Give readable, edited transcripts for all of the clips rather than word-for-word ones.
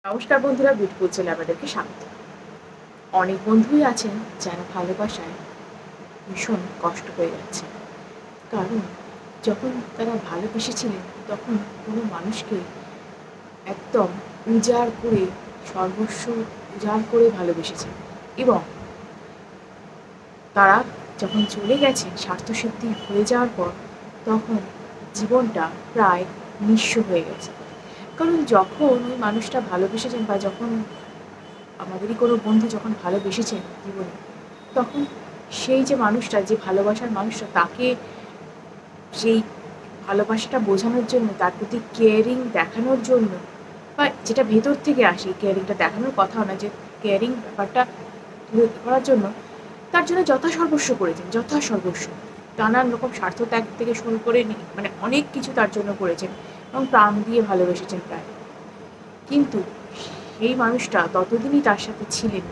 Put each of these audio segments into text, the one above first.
নমস্কার বন্ধুরা, বিউটিফুল চ্যানেলে আপনাদেরকে স্বাগত। অনেক বন্ধুই আছেন যারা ভালোবাসায় ভীষণ কষ্ট হয়ে যাচ্ছে। কারণ যখন তারা ভালোবেসেছিলেন তখন কোনো মানুষকে একদম উজাড় করে, সর্বস্ব উজাড় করে ভালোবেসেছেন এবং তারা যখন চলে গেছেন স্বার্থসিদ্ধি হয়ে যাওয়ার পর তখন জীবনটা প্রায় নিঃস্ব হয়ে গেছে। কারণ যখন ওই মানুষটা ভালোবেসেছেন বা যখন আমাদেরই কোনো বন্ধু যখন ভালোবেসেছেন জীবনে, তখন সেই যে মানুষটা, যে ভালোবাসার মানুষটা, তাকে সেই ভালোবাসাটা বোঝানোর জন্য, তার প্রতি কেয়ারিং দেখানোর জন্য, বা যেটা ভেতর থেকে আসে, কেয়ারিংটা দেখানোর কথাও না, যে কেয়ারিং ব্যাপারটা তুলে ধরার জন্য তার জন্য যথাসর্বস্ব করেছেন, যথাসর্বস্ব। নানান রকম স্বার্থ ত্যাগ থেকে শুরু করে মানে অনেক কিছু তার জন্য করেছেন এবং প্রাণ দিয়ে ভালোবেসেছেন প্রায়। কিন্তু সেই মানুষটা ততদিনই তার সাথে ছিলেন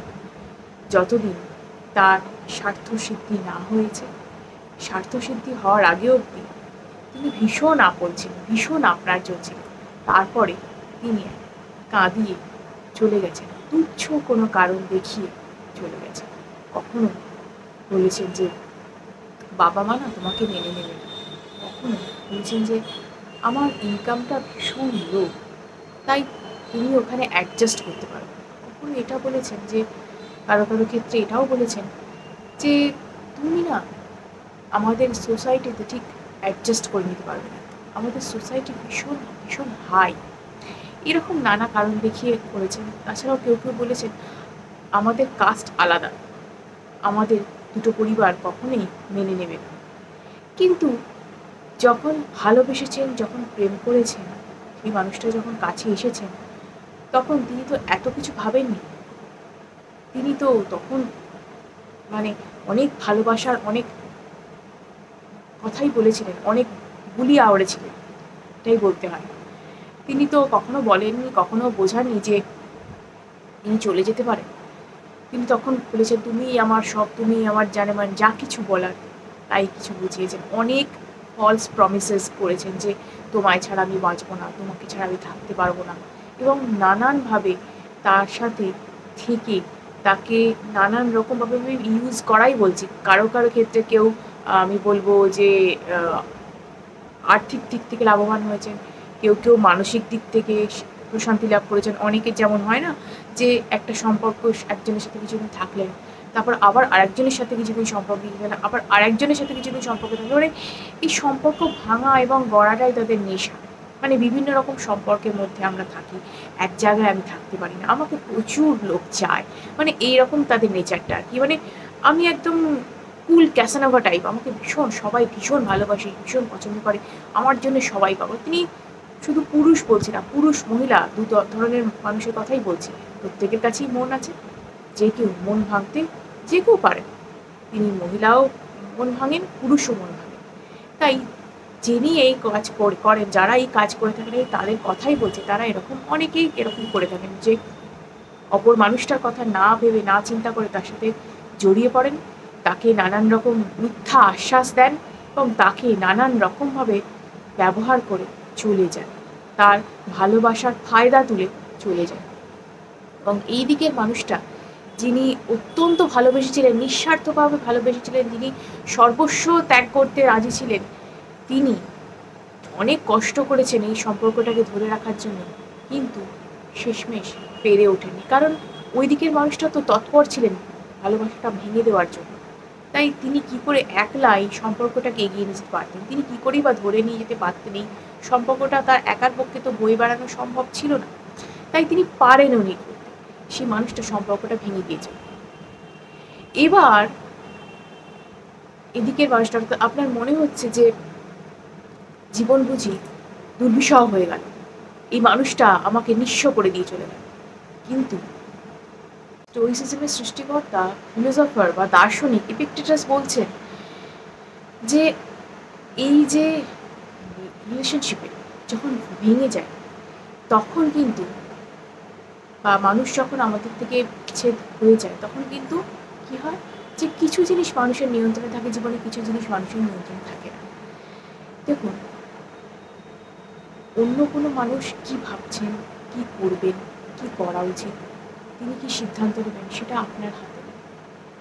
যতদিন তার স্বার্থসিদ্ধি না হয়েছে। স্বার্থসিদ্ধি হওয়ার আগে অবধি তিনি ভীষণ আপন ছিলেন, ভীষণ আপনার্য ছিলেন। তারপরে তিনি কাঁদিয়ে চলে গেছেন, তুচ্ছ কোনো কারণ দেখিয়ে চলে গেছেন। কখনো বলেছেন যে বাবা মা না তোমাকে মেনে নেবে না, কখনো বলেছেন যে আমার ইনকামটা ভীষণ লো, তাই তুমি ওখানে অ্যাডজাস্ট করতে পারো। কখনো এটা বলেছেন যে, কারো কারো ক্ষেত্রে এটাও বলেছেন যে তুমি না আমাদের সোসাইটিতে ঠিক অ্যাডজাস্ট করে নিতে পারবে না, আমাদের সোসাইটি ভীষণ ভীষণ হাই, এরকম নানা কারণ দেখিয়ে করেছেন। তাছাড়াও কেউ কেউ বলেছেন আমাদের কাস্ট আলাদা, আমাদের দুটো পরিবার কখনোই মেনে নেবে না। কিন্তু যখন ভালোবেসেছেন, যখন প্রেম করেছেন, সেই মানুষটা যখন কাছে এসেছেন, তখন তিনি তো এত কিছু ভাবেননি। তিনি তো তখন মানে অনেক ভালোবাসার অনেক কথাই বলেছিলেন, অনেক বুলি আওড়েছিলেন, এটাই বলতে হয়। তিনি তো কখনো বলেননি, কখনো বোঝাননি যে তিনি চলে যেতে পারেন। তিনি তখন বলেছেন তুমিই আমার সব, তুমিই আমার জানেমান, যা কিছু বলার তাই কিছু বুঝিয়েছেন। অনেক ফলস প্রমিসেস করেছেন যে তোমায় ছাড়া আমি বাঁচবো না, তোমাকে ছাড়া আমি থাকতে পারবো না, এবং নানানভাবে তার সাথে থেকে তাকে নানান রকমভাবে আমি ইউজ করাই বলছি। কারো কারো ক্ষেত্রে কেউ আমি বলবো যে আর্থিক দিক থেকে লাভবান হয়েছেন, কেউ কেউ মানসিক দিক থেকে প্রশান্তি লাভ করেছেন। অনেকের যেমন হয় না যে একটা সম্পর্ক একজনের সাথে কিছুদিন থাকলেন, তারপর আবার আরেকজনের সাথে কিছুদিন সম্পর্কে গেলেন, আবার আরেকজনের সাথে কিছুদিন সম্পর্কে থাকলেন, মানে এই সম্পর্ক ভাঙা এবং গড়াটাই তাদের নেশা। মানে বিভিন্ন রকম সম্পর্কের মধ্যে আমরা থাকি, এক জায়গায় আমি থাকতে পারি না, আমাকে প্রচুর লোক চায়, মানে এইরকম তাদের নেচারটা আর কি। মানে আমি একদম কুল ক্যাসানোভা টাইপ, আমাকে ভীষণ সবাই ভীষণ ভালোবাসে, ভীষণ পছন্দ করে, আমার জন্য সবাই পাগল। তিনি শুধু পুরুষ বলছি না, পুরুষ মহিলা দু ধরনের মানুষের কথাই বলছি। প্রত্যেকের কাছেই মন আছে, যে কেউ মন ভাঙতে যে কেউ পারে। তিনি মহিলাও মন ভাঙেন, পুরুষও মন ভাঙেন। তাই যিনি এই কাজ করেন, যারা এই কাজ করে থাকেন, এই তাদের কথাই বলছি, তারা এরকম অনেকেই এরকম করে থাকেন যে অপর মানুষটার কথা না ভেবে, না চিন্তা করে তার সাথে জড়িয়ে পড়েন, তাকে নানান রকম মিথ্যা আশ্বাস দেন এবং তাকে নানান রকমভাবে ব্যবহার করে চলে যান, তার ভালোবাসার ফায়দা তুলে চলে যান। এবং এই দিকের মানুষটা, যিনি অত্যন্ত ভালোবেসেছিলেন, নিঃস্বার্থভাবে ভালোবেসেছিলেন, যিনি সর্বস্ব ত্যাগ করতে রাজি ছিলেন, তিনি অনেক কষ্ট করেছেন এই সম্পর্কটাকে ধরে রাখার জন্য, কিন্তু শেষমেশ পেরে ওঠেনি। কারণ ওই দিকের মানুষটা তো তৎপর ছিলেন ভালোবাসাটা ভেঙে দেওয়ার জন্য। তাই তিনি কি করে একলা এই সম্পর্কটাকে এগিয়ে নিয়ে যেতে পারতেন, তিনি কি করেই বা ধরে নিয়ে যেতে পারতেন? এই সম্পর্কটা তার একার পক্ষে তো বয়ে বেড়ানো সম্ভব ছিল না, তাই তিনি পারেন উনি করতে। সেই মানুষটা সম্পর্কটা ভেঙে দিয়েছে। এবার এদিকের মানুষটা, আপনার মনে হচ্ছে যে জীবন বুঝি দুর্বিষহ হয়ে গেল, এই মানুষটা আমাকে নিঃস্ব করে দিয়ে চলে গেল। কিন্তু স্টোইসিজমের সৃষ্টিকর্তা, ফিলোসফার বা দার্শনিক এপিক্টেটাস বলছেন যে এই যে রিলেশনশিপে যখন ভেঙে যায়, তখন কিন্তু, বা মানুষ যখন আমাদের থেকে বিচ্ছেদ হয়ে যায়, তখন কিন্তু কি হয় যে কিছু জিনিস মানুষের নিয়ন্ত্রণে থাকে জীবনে, কিছু জিনিস মানুষের নিয়ন্ত্রণে থাকে না। দেখুন, অন্য কোনো মানুষ কি ভাবছেন, কি করবেন, কী করা উচিত, তিনি কি সিদ্ধান্ত নেবেন, সেটা আপনার হাতে নেই।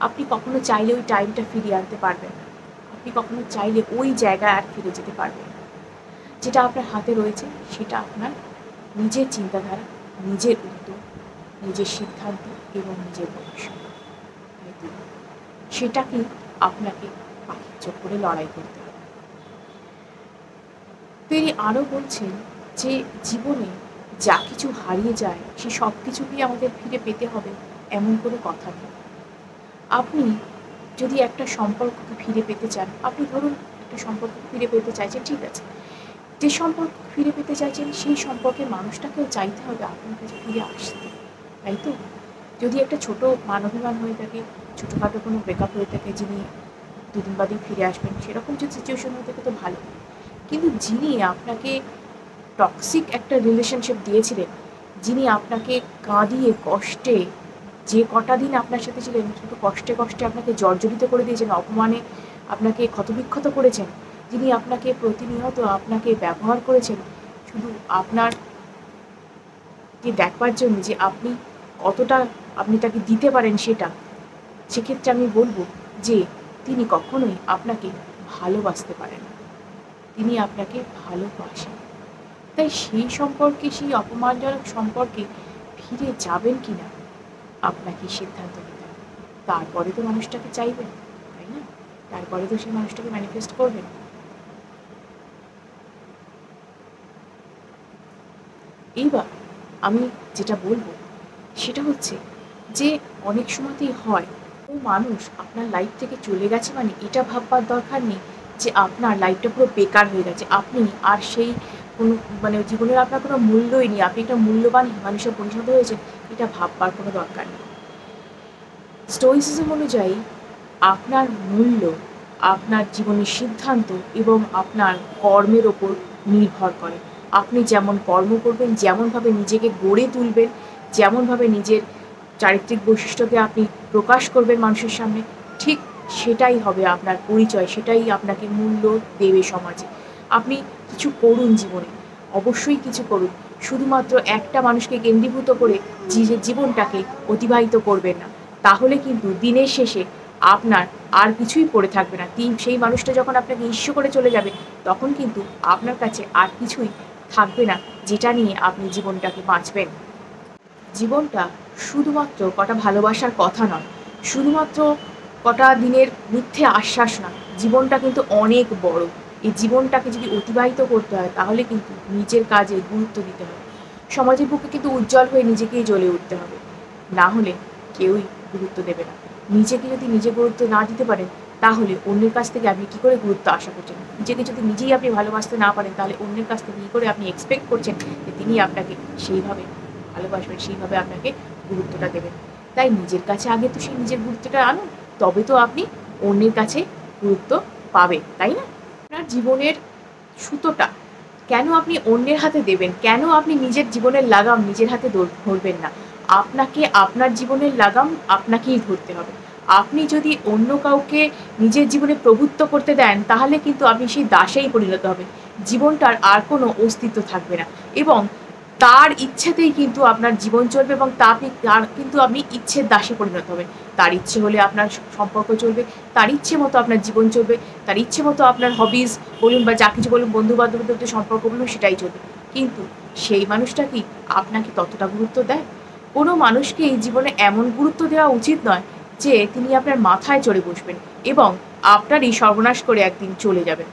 আপনি কখনো চাইলে ওই টাইমটা ফিরিয়ে আনতে পারবেন না, আপনি কখনো চাইলে ওই জায়গায় আর ফিরে যেতে পারবেন না। যেটা আপনার হাতে রয়েছে সেটা আপনার নিজের চিন্তাধারা, নিজের উদ্যোগ, নিজের সিদ্ধান্ত এবং নিজের ভবিষ্যৎ। হয়তো সেটাকে আপনাকে পাখির চোখ করে লড়াই করতে হবে। তিনি আরও বলছেন যে জীবনে যা কিছু হারিয়ে যায় সে সব কিছুকেই আমাদের ফিরে পেতে হবে এমন কোনো কথা নেই। আপনি যদি একটা সম্পর্ককে ফিরে পেতে চান, আপনি ধরুন একটা সম্পর্ককে ফিরে পেতে চাইছেন, ঠিক আছে, যে সম্পর্ক ফিরে পেতে চাইছেন সেই সম্পর্কের মানুষটাকেও চাইতে হবে আপনার কাছে ফিরে আসতে, তাই তো? যদি একটা ছোট মানবিমান হয়ে থাকে, ছোটোখাটো কোনো ব্রেকআপ হয়ে থাকে, যিনি দুদিন বাদেই ফিরে আসবেন, সেরকম যদি সিচুয়েশন হয়ে থাকে তো ভালো। কিন্তু যিনি আপনাকে টক্সিক একটা রিলেশনশিপ দিয়েছিলেন, যিনি আপনাকে কাঁদিয়ে কষ্টে, যে কটা দিন আপনার সাথে ছিলেন শুধু কষ্টে কষ্টে আপনাকে জর্জরিত করে দিয়েছেন, অপমানে আপনাকে ক্ষতবিক্ষত করেছেন, যিনি আপনাকে প্রতিনিয়ত আপনাকে ব্যবহার করেছেন শুধু আপনারকে দেখবার জন্য যে আপনি কতটা আপনি তাকে দিতে পারেন সেটা, সেক্ষেত্রে আমি বলবো যে তিনি কখনোই আপনাকে ভালোবাসতে পারেন না, তিনি আপনাকে ভালোবাসেন। তাই সেই সম্পর্কে, সেই অপমানজনক সম্পর্কে ফিরে যাবেন কি না আপনাকে সিদ্ধান্ত নিতে হবে। তারপরে তো মানুষটাকে চাইবেন, তাই না? তারপরে তো সেই মানুষটাকে ম্যানিফেস্ট করবেন। এইবার আমি যেটা বলবো সেটা হচ্ছে যে অনেক সময়তেই হয় ও মানুষ আপনার লাইফ থেকে চলে গেছে মানে এটা ভাববার দরকার নেই যে আপনার লাইফটা পুরো বেকার হয়ে গেছে, আপনি আর সেই কোনো মানে জীবনের আপনার কোনো মূল্যই নেই, আপনি একটা মূল্যবান মানুষে পরিণত হয়েছেন, এটা ভাববার কোনো দরকার নেই। স্টোইসিজম অনুযায়ী আপনার মূল্য আপনার জীবনের সিদ্ধান্ত এবং আপনার কর্মের ওপর নির্ভর করে। আপনি যেমন কর্ম করবেন, যেমনভাবে নিজেকে গড়ে তুলবেন, যেমনভাবে নিজের চারিত্রিক বৈশিষ্ট্যকে আপনি প্রকাশ করবেন মানুষের সামনে, ঠিক সেটাই হবে আপনার পরিচয়, সেটাই আপনাকে মূল্য দেবে সমাজে। আপনি কিছু করুন জীবনে, অবশ্যই কিছু করুন, শুধুমাত্র একটা মানুষকে কেন্দ্রীভূত করে জীবনটাকে অতিবাহিত করবেন না, তাহলে কিন্তু দিনের শেষে আপনার আর কিছুই পড়ে থাকবে না। সেই মানুষটা যখন আপনাকে ঈর্ষ্য করে চলে যাবে তখন কিন্তু আপনার কাছে আর কিছুই থাকবে না যেটা নিয়ে আপনি জীবনটাকে বাঁচবেন। জীবনটা শুধুমাত্র কটা ভালোবাসার কথা নয়, শুধুমাত্র কটা দিনের মিথ্যে আশ্বাস নয়, জীবনটা কিন্তু অনেক বড়। এই জীবনটাকে যদি অতিবাহিত করতে হয় তাহলে কিন্তু নিজের কাজে গুরুত্ব দিতে হবে, সমাজের বুকে কিন্তু উজ্জ্বল হয়ে নিজেকেই জ্বলে উঠতে হবে, না হলে কেউই গুরুত্ব দেবে না। নিজেকে যদি নিজে গুরুত্ব না দিতে পারেন তাহলে অন্যের কাছ থেকে আপনি কী করে গুরুত্ব আশা করছেন? নিজেকে যদি নিজেই আপনি ভালোবাসতে না পারেন তাহলে অন্যের কাছ থেকে কী করে আপনি এক্সপেক্ট করছেন যে তিনি আপনাকে সেইভাবে ভালোবাসবেন, সেইভাবে আপনাকে গুরুত্বটা দেবেন? তাই নিজের কাছে আগে তো সেই নিজের গুরুত্বটা আনুন, তবে তো আপনি অন্যের কাছে গুরুত্ব পাবেন, তাই না? আপনার জীবনের সুতোটা কেন আপনি অন্যের হাতে দেবেন? কেন আপনি নিজের জীবনের লাগাম নিজের হাতে ধরবেন না? আপনাকে আপনার জীবনের লাগাম আপনাকেই ধরতে হবে। আপনি যদি অন্য কাউকে নিজের জীবনে প্রভুত্ব করতে দেন তাহলে কিন্তু আপনি সেই দাসেই পরিণত হবেন, জীবনটার আর কোনো অস্তিত্ব থাকবে না এবং তার ইচ্ছেতেই কিন্তু আপনার জীবন চলবে এবং তার কিন্তু আপনি ইচ্ছের দাসে পরিণত হবেন। তার ইচ্ছে হলে আপনার সম্পর্ক চলবে, তার ইচ্ছে মতো আপনার জীবন চলবে, তার ইচ্ছে মতো আপনার হবিজ বলুন বা যা কিছু বলুন, বন্ধু বান্ধবদের সম্পর্ক বলুন, সেটাই চলবে। কিন্তু সেই মানুষটা কি আপনাকে ততটা গুরুত্ব দেয়? কোনো মানুষকে এই জীবনে এমন গুরুত্ব দেওয়া উচিত নয় যে তিনি আপনার মাথায় চড়ে বসবেন এবং আপনারই সর্বনাশ করে একদিন চলে যাবেন।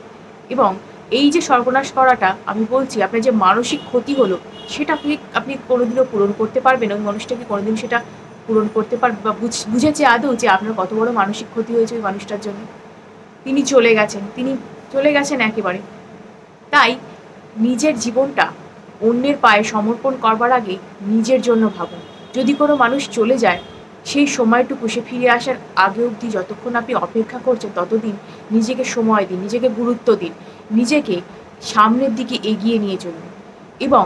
এবং এই যে সর্বনাশ করাটা আমি বলছি, আপনার যে মানসিক ক্ষতি হলো সেটা আপনি কোনোদিনও পূরণ করতে পারবেন? ওই মানুষটাকে কোনোদিন সেটা পূরণ করতে পারবে বা বুঝেছে আদৌ যে আপনার কত বড় মানসিক ক্ষতি হয়েছে ওই মানুষটার জন্য? তিনি চলে গেছেন একেবারে। তাই নিজের জীবনটা অন্যের পায়ে সমর্পণ করবার আগে নিজের জন্য ভাবুন। যদি কোনো মানুষ চলে যায় সেই সময়টুকু সে ফিরে আসার আগে অবধি যতক্ষণ আপনি অপেক্ষা করছেন ততদিন নিজেকে সময় দিন, নিজেকে গুরুত্ব দিন, নিজেকে সামনের দিকে এগিয়ে নিয়ে চলুন এবং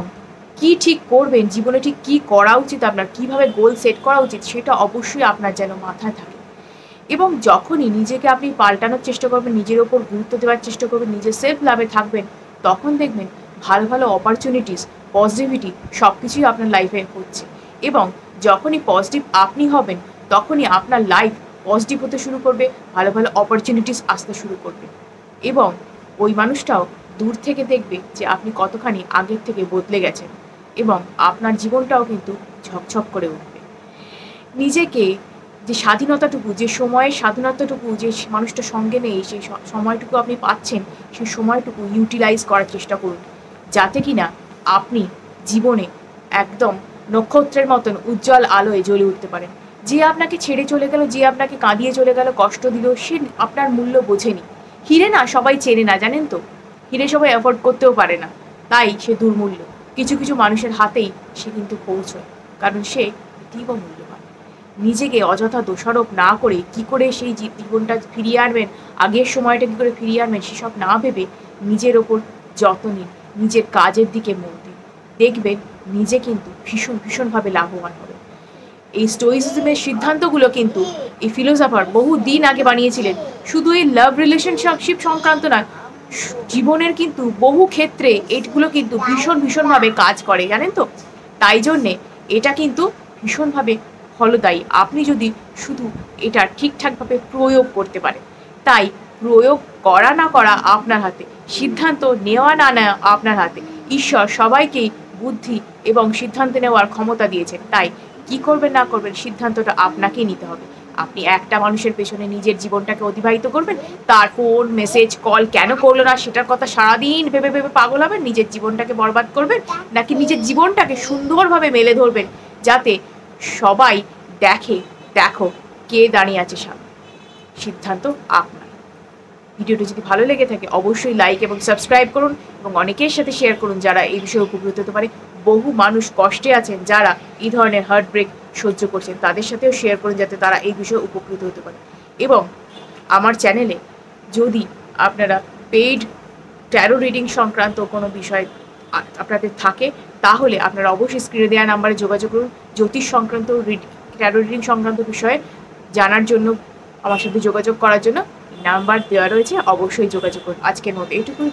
কী ঠিক করবেন, জীবনে ঠিক কী করা উচিত, আপনার কীভাবে গোল সেট করা উচিত সেটা অবশ্যই আপনার যেন মাথায় থাকে। এবং যখনই নিজেকে আপনি পাল্টানোর চেষ্টা করবেন, নিজের ওপর গুরুত্ব দেওয়ার চেষ্টা করবেন, নিজের সেলফ লাভে থাকবেন, তখন দেখবেন ভালো ভালো অপরচুনিটিস, পজিটিভিটি সব কিছুই আপনার লাইফে হচ্ছে এবং যখনই পজিটিভ আপনি হবেন তখনই আপনার লাইফ পজিটিভ হতে শুরু করবে, ভালো ভালো অপরচুনিটিস আসতে শুরু করবে এবং ওই মানুষটাও দূর থেকে দেখবে যে আপনি কতখানি আগের থেকে বদলে গেছেন এবং আপনার জীবনটাও কিন্তু ঝকঝক করে উঠবে। নিজেকে যে স্বাধীনতাটুকু, যে সময়ের স্বাধীনতাটুকু যে মানুষটা সঙ্গে নেই, সেই সময়টুকু আপনি পাচ্ছেন, সেই সময়টুকু ইউটিলাইজ করার চেষ্টা করুন, যাতে কিনা আপনি জীবনে একদম নক্ষত্রের মতন উজ্জ্বল আলোয় জ্বলে উঠতে পারেন। যে আপনাকে ছেড়ে চলে গেল, যে আপনাকে কাঁদিয়ে চলে গেল, কষ্ট দিল, সে আপনার মূল্য বোঝেনি। হিরে না সবাই চেনে না, জানেন তো? হিরে সবাই অ্যাফোর্ড করতেও পারে না, তাই সে দুর্মূল্য। কিছু কিছু মানুষের হাতেই সে কিন্তু পৌঁছয়, কারণ সে অতীব মূল্যবান। নিজেকে অযথা দোষারোপ না করে কি করে সেই জীবনটা ফিরিয়ে আনবেন, আগের সময়টা কী করে ফিরিয়ে আনবেন, সেসব না ভেবে নিজের ওপর যত্ন নিন, নিজের কাজের দিকে মন দিন, দেখবেন নিজে কিন্তু ভীষণভাবে লাভবান হবে। এই স্টোইসিজমের সিদ্ধান্তগুলো কিন্তু এই ফিলোসফার বহু দিন আগে বানিয়েছিলেন। শুধু এই লাভ রিলেশনশিপ সংক্রান্ত নয়, জীবনের কিন্তু বহু ক্ষেত্রে এগুলো কিন্তু ভীষণভাবে কাজ করে, জানেন তো? তাই জন্যে এটা কিন্তু ভীষণভাবে ফলদায়ী, আপনি যদি শুধু এটা ঠিকঠাকভাবে প্রয়োগ করতে পারেন। তাই প্রয়োগ করা না করা আপনার হাতে, সিদ্ধান্ত নেওয়া না নেওয়া আপনার হাতে। ঈশ্বর সবাইকেই বুদ্ধি এবং সিদ্ধান্ত নেওয়ার ক্ষমতা দিয়েছেন, তাই কি করবেন না করবেন সিদ্ধান্তটা আপনাকেই নিতে হবে। আপনি একটা মানুষের পেছনে নিজের জীবনটাকে অতিবাহিত করবেন, তার ফোন মেসেজ কল কেন করলো না সেটার কথা সারাদিন ভেবে ভেবে পাগল হবেন, নিজের জীবনটাকে বরবাদ করবেন, নাকি নিজের জীবনটাকে সুন্দরভাবে মেলে ধরবেন যাতে সবাই দেখো কে দাঁড়িয়ে আছে সামনে। সিদ্ধান্ত আপনার। ভিডিওটি যদি ভালো লেগে থাকে অবশ্যই লাইক এবং সাবস্ক্রাইব করুন এবং অনেকের সাথে শেয়ার করুন যারা এই বিষয়ে উপকৃত হতে পারে। বহু মানুষ কষ্টে আছেন যারা এই ধরনের হার্ট ব্রেক সহ্য করছেন, তাদের সাথেও শেয়ার করুন যাতে তারা এই বিষয়ে উপকৃত হতে পারে। এবং আমার চ্যানেলে যদি আপনারা পেইড ট্যারো রিডিং সংক্রান্ত কোনো বিষয় আপনাদের থাকে তাহলে আপনারা অবশ্যই স্ক্রিনে দেওয়া নাম্বারে যোগাযোগ করুন। জ্যোতিষ সংক্রান্ত ট্যারো রিডিং সংক্রান্ত বিষয়ে জানার জন্য, আমার সাথে যোগাযোগ করার জন্য নাম্বার দেওয়া রয়েছে, অবশ্যই যোগাযোগ করুন। আজকের মতো এইটুকুই।